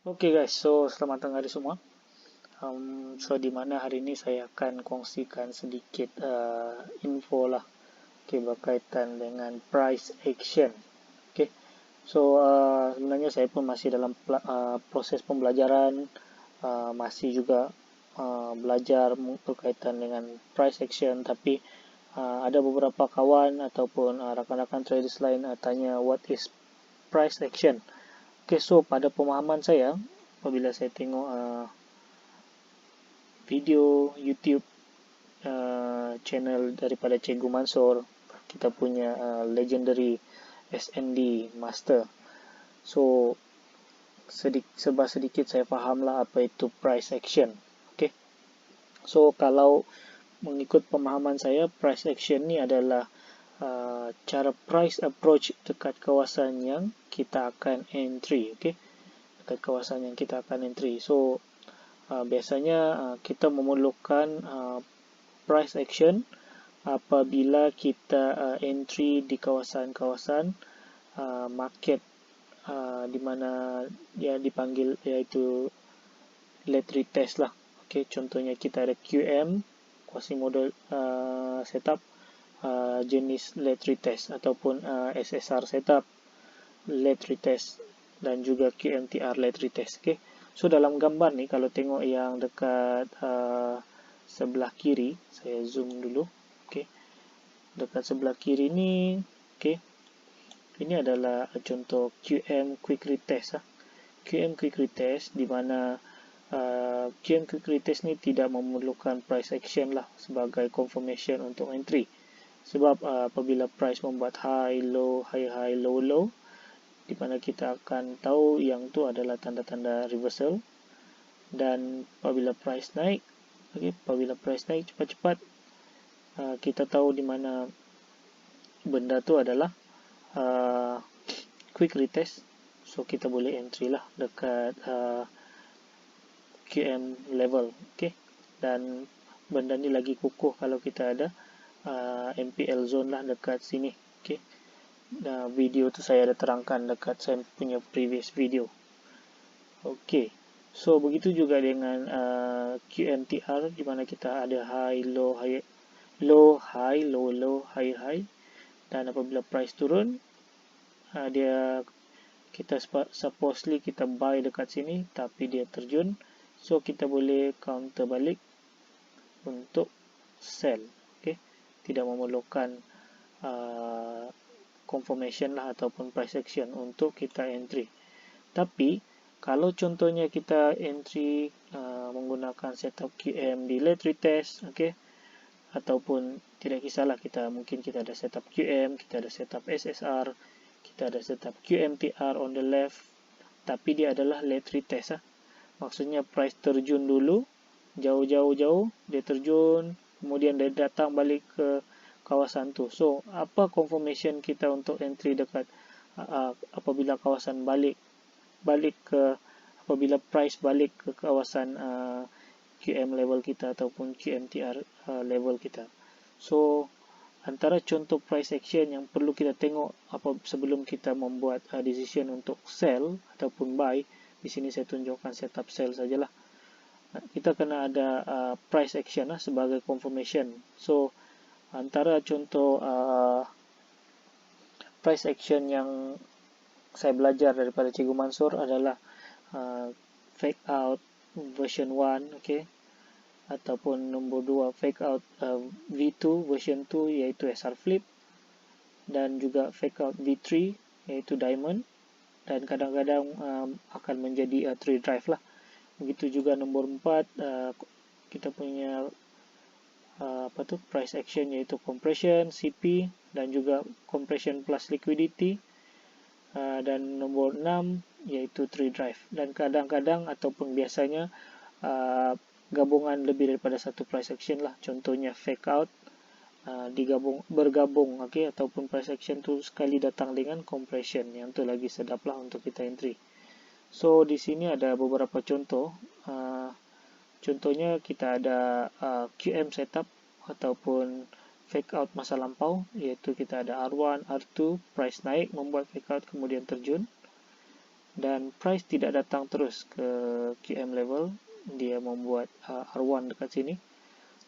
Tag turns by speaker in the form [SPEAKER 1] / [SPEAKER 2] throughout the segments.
[SPEAKER 1] Oke guys, so selamat datang hari semua. Di mana hari ini saya akan kongsikan sedikit info lah, berkaitan dengan price action. Sebenarnya saya pun masih dalam proses pembelajaran, masih juga belajar berkaitan dengan price action, tapi ada beberapa kawan ataupun rakan-rakan traders lain tanya what is price action. So pada pemahaman saya, apabila saya tengok video YouTube channel daripada Cikgu Mansur, kita punya legendary SND Master. So sedikit saya fahamlah apa itu price action. So kalau mengikut pemahaman saya, price action ni adalah cara price approach dekat kawasan yang kita akan entry. Dekat kawasan yang kita akan entry. So biasanya kita memerlukan price action apabila kita entry di kawasan-kawasan market di mana dia dipanggil iaitu late retest lah. Contohnya kita ada QM, quasi model setup, jenis late retest, ataupun SSR setup late retest, dan juga QMTR late retest. So dalam gambar ni, kalau tengok yang dekat sebelah kiri, saya zoom dulu. Dekat sebelah kiri ni, ini adalah contoh QM quick retest. QM quick retest di mana QM quick retest ni tidak memerlukan price action lah sebagai confirmation untuk entry. Sebab apabila price membuat high, low, high, high, low, low, di mana kita akan tahu yang tu adalah tanda-tanda reversal. Dan apabila price naik, cepat-cepat, kita tahu di mana benda tu adalah quick retest. So kita boleh entry lah dekat QM level. Dan benda ni lagi kukuh kalau kita ada MPL zone lah dekat sini. Video tu saya ada terangkan dekat saya punya previous video. So begitu juga dengan QMTR, di mana kita ada high, low, high, low, high, low, low, high, high. Dan apabila price turun, kita supposedly kita buy dekat sini, tapi dia terjun. So kita boleh counter balik untuk sell. Tidak memerlukan confirmation lah ataupun price action untuk kita entry. Tapi kalau contohnya kita entry menggunakan setup QM di late retest, ataupun tidak kisahlah, mungkin kita ada setup QM, kita ada setup SSR, kita ada setup QMTR on the left, tapi dia adalah late retest. Maksudnya price terjun dulu, jauh, dia terjun, kemudian dia datang balik ke kawasan tu. So apa confirmation kita untuk entry dekat apabila kawasan apabila price balik ke kawasan QM level kita ataupun QMTR level kita. So antara contoh price action yang perlu kita tengok sebelum kita membuat decision untuk sell ataupun buy, di sini saya tunjukkan setup sell sajalah. Kita kena ada price action sebagai confirmation. So antara contoh price action yang saya belajar daripada Cikgu Mansur adalah fake out version 1, ataupun nombor 2 fake out V2 version 2 iaitu SR flip, dan juga fake out V3 iaitu diamond, dan kadang-kadang akan menjadi 3 drive lah. Begitu juga nombor 4 kita punya price action iaitu compression CP, dan juga compression plus liquidity, dan nombor 6 iaitu 3 drive. Dan kadang-kadang ataupun biasanya gabungan lebih daripada satu price action lah. Contohnya fake out bergabung, ataupun price action tu sekali datang dengan compression, yang tu lagi sedap lah untuk kita entry. So di sini ada beberapa contoh. Contohnya kita ada QM setup ataupun fake out masa lampau, iaitu kita ada R1, R2, price naik membuat fake out kemudian terjun. dan price tidak datang terus ke QM level, dia membuat R1 dekat sini,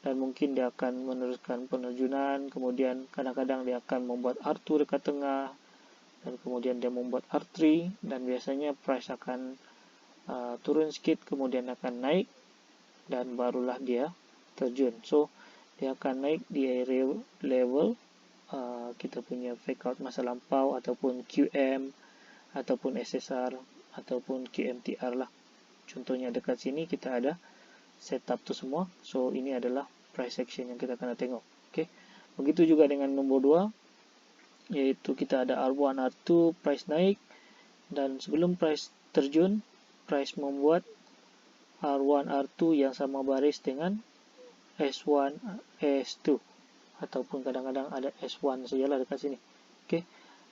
[SPEAKER 1] dan mungkin dia akan meneruskan penerjunan, kemudian kadang-kadang dia akan membuat R2 dekat tengah, dan kemudian dia membuat R3, dan biasanya price akan turun sedikit, kemudian akan naik, dan barulah dia terjun. So dia akan naik di area level kita punya fake out masa lampau, ataupun QM, ataupun SSR, ataupun QMTR lah. Contohnya dekat sini kita ada setup tu semua. So ini adalah price action yang kita kena tengok. Okay. Begitu juga dengan nombor 2, yaitu kita ada R1, R2, price naik, dan sebelum price terjun, price membuat R1, R2 yang sama baris dengan S1, S2, ataupun kadang-kadang ada S1 sajalah dekat sini. Okay.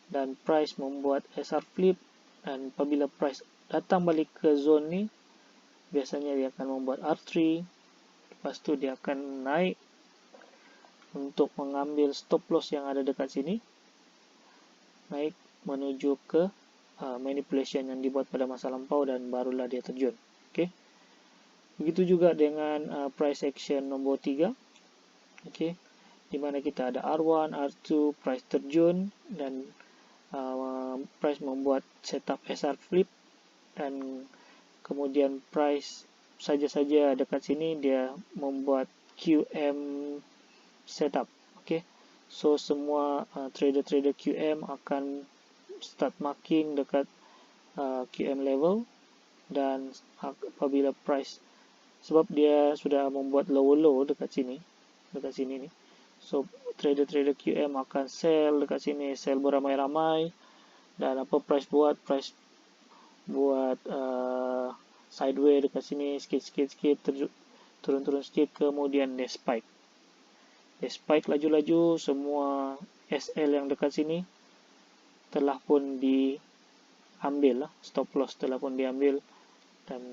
[SPEAKER 1] Dan price membuat SR flip, dan apabila price datang balik ke zone ni, biasanya dia akan membuat R3, lepas tu dia akan naik untuk mengambil stop loss yang ada dekat sini, naik menuju ke manipulation yang dibuat pada masa lampau, dan barulah dia terjun. Okay. Begitu juga dengan price action nombor 3, okay, di mana kita ada R1, R2, price terjun, dan price membuat setup SR flip, dan kemudian price saja-saja dekat sini dia membuat QM setup. Okay. So semua trader-trader QM akan start marking dekat QM level, dan apabila price, sebab dia sudah membuat low dekat sini ni, so trader-trader QM akan sell dekat sini, sell beramai-ramai, dan apa price buat sideways dekat sini, sikit turun sikit, kemudian dia spike laju-laju. Semua SL yang dekat sini telah pun diambil lah, stop loss telah pun diambil, dan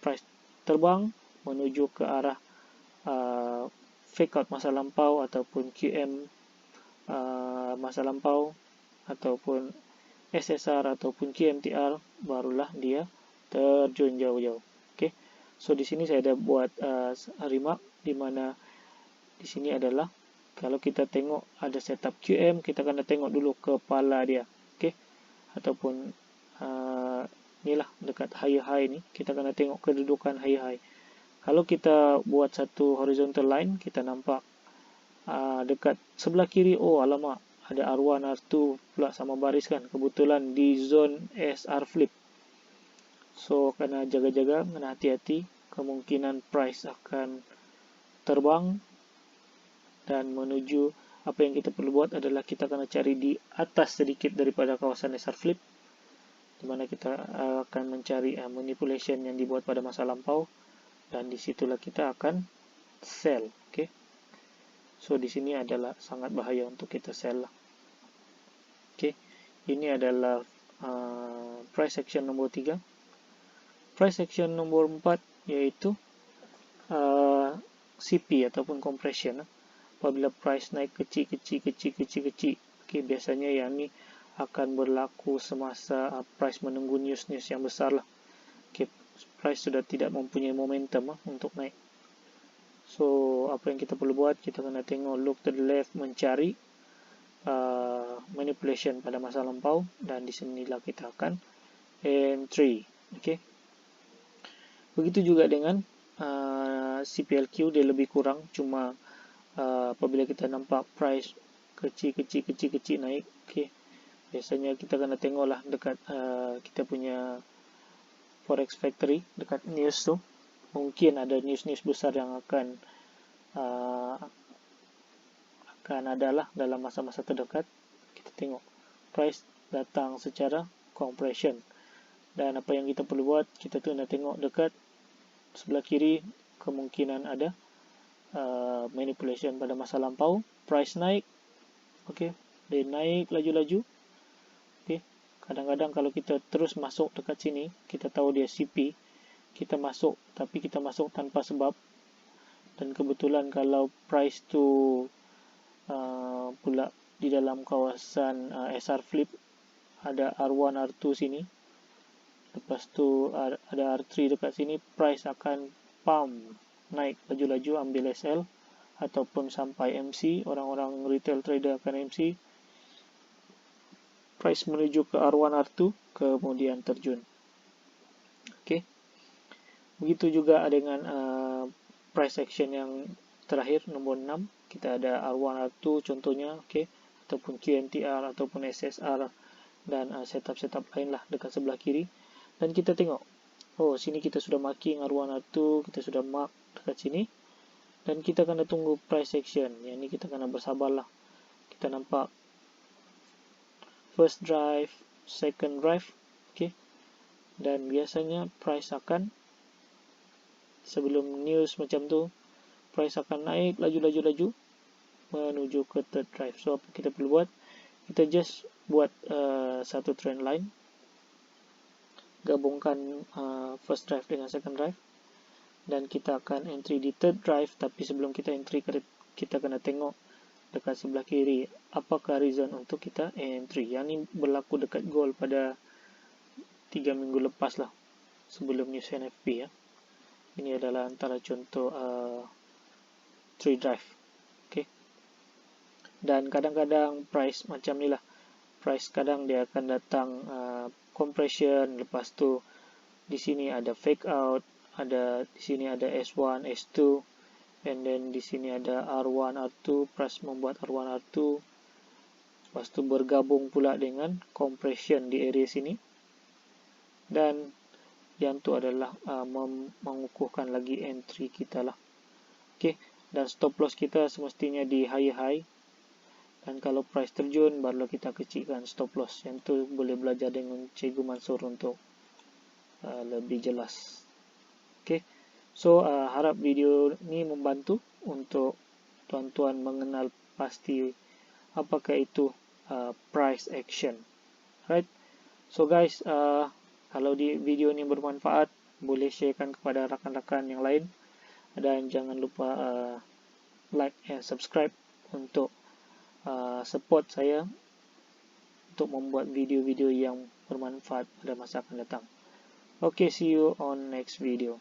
[SPEAKER 1] price terbang menuju ke arah fake out masa lampau, ataupun QM masa lampau, ataupun SSR, ataupun QMTR, barulah dia terjun jauh-jauh. Okay. So di sini saya ada buat remark, di mana di sini adalah kalau kita tengok ada setup QM, kita kena tengok dulu kepala dia. Okay. Ataupun inilah dekat high ni, kita kena tengok kedudukan high. Kalau kita buat satu horizontal line, kita nampak dekat sebelah kiri, oh alamak, ada R1, R2 pula sama baris kan, kebetulan di zone SR flip. So kena jaga-jaga, kena hati-hati, kemungkinan price akan terbang, dan menuju, apa yang kita perlu buat adalah kita kena cari di atas sedikit daripada kawasan SR flip, di mana kita akan mencari manipulation yang dibuat pada masa lampau, dan disitulah kita akan sell. Okay. So di sini adalah sangat bahaya untuk kita sell lah. Okay. Ini adalah price action nombor 3. Price action nombor 4 yaitu CP ataupun compression. Apabila price naik kecil. Okay, biasanya yang ni akan berlaku semasa price menunggu news yang besar lah. Okay, price sudah tidak mempunyai momentum untuk naik. So apa yang kita perlu buat, kita kena tengok look to the left, mencari manipulation pada masa lampau, dan di sinilah kita akan entry. Okay. Begitu juga dengan CPLQ, dia lebih kurang, cuma apabila kita nampak price kecil naik, okay, biasanya kita kena tengoklah dekat kita punya Forex Factory, dekat news tu, mungkin ada news besar yang akan adalah dalam masa-masa terdekat. Kita tengok price datang secara compression, dan apa yang kita perlu buat, kita tu nak tengok dekat sebelah kiri, kemungkinan ada manipulation pada masa lampau. Price naik, okay, dia naik laju-laju. Okay. Kadang-kadang kalau kita terus masuk dekat sini, kita tahu dia CP, kita masuk, tapi kita masuk tanpa sebab, dan kebetulan kalau price tu pula di dalam kawasan SR flip, ada R1, R2 sini, lepas tu ada R3 dekat sini, price akan pump naik laju-laju ambil SL ataupun sampai MC, orang-orang retail trader akan MC, price menuju ke R1 R2 kemudian terjun. Okey. Begitu juga dengan price action yang terakhir nombor 6, kita ada R1 R2 contohnya, okey, ataupun QNTR ataupun SSR dan setup-setup lain lah dekat sebelah kiri. Dan kita tengok, oh sini kita sudah marking R1 R2, kita sudah mark dekat sini. Dan kita kena tunggu price action. Yang ni kita kena bersabarlah. Kita nampak first drive, second drive, okey. Dan biasanya price akan, sebelum news macam tu, price akan naik laju-laju menuju ke third drive. So apa kita perlu buat? Kita just buat satu trend line, gabungkan first drive dengan second drive, dan kita akan entry di third drive. Tapi sebelum kita entry, kita kena tengok dekat sebelah kiri apakah reason untuk kita entry. Yang ni berlaku dekat gold pada 3 minggu lepas lah, sebelum news NFP ya. Ini adalah antara contoh 3 drive. Okay. Dan kadang-kadang price macam ni lah, price kadang dia akan datang compression, lepas tu di sini ada fake out, di sini ada S1, S2, and then di sini ada R1, R2, price membuat R1, R2, lepas tu bergabung pula dengan compression di area sini, dan yang tu adalah mengukuhkan lagi entry kita lah. Okay. Dan stop loss kita semestinya di higher high, dan kalau price terjun barulah kita kecilkan stop loss. Yang tu boleh belajar dengan Cikgu Mansur untuk lebih jelas. Okay. So harap video ni membantu untuk tuan-tuan mengenal pasti apakah itu price action. Right. So guys, kalau di video ni bermanfaat, boleh sharekan kepada rakan-rakan yang lain, dan jangan lupa like and subscribe untuk support saya untuk membuat video-video yang bermanfaat pada masa akan datang. Okay, see you on next video.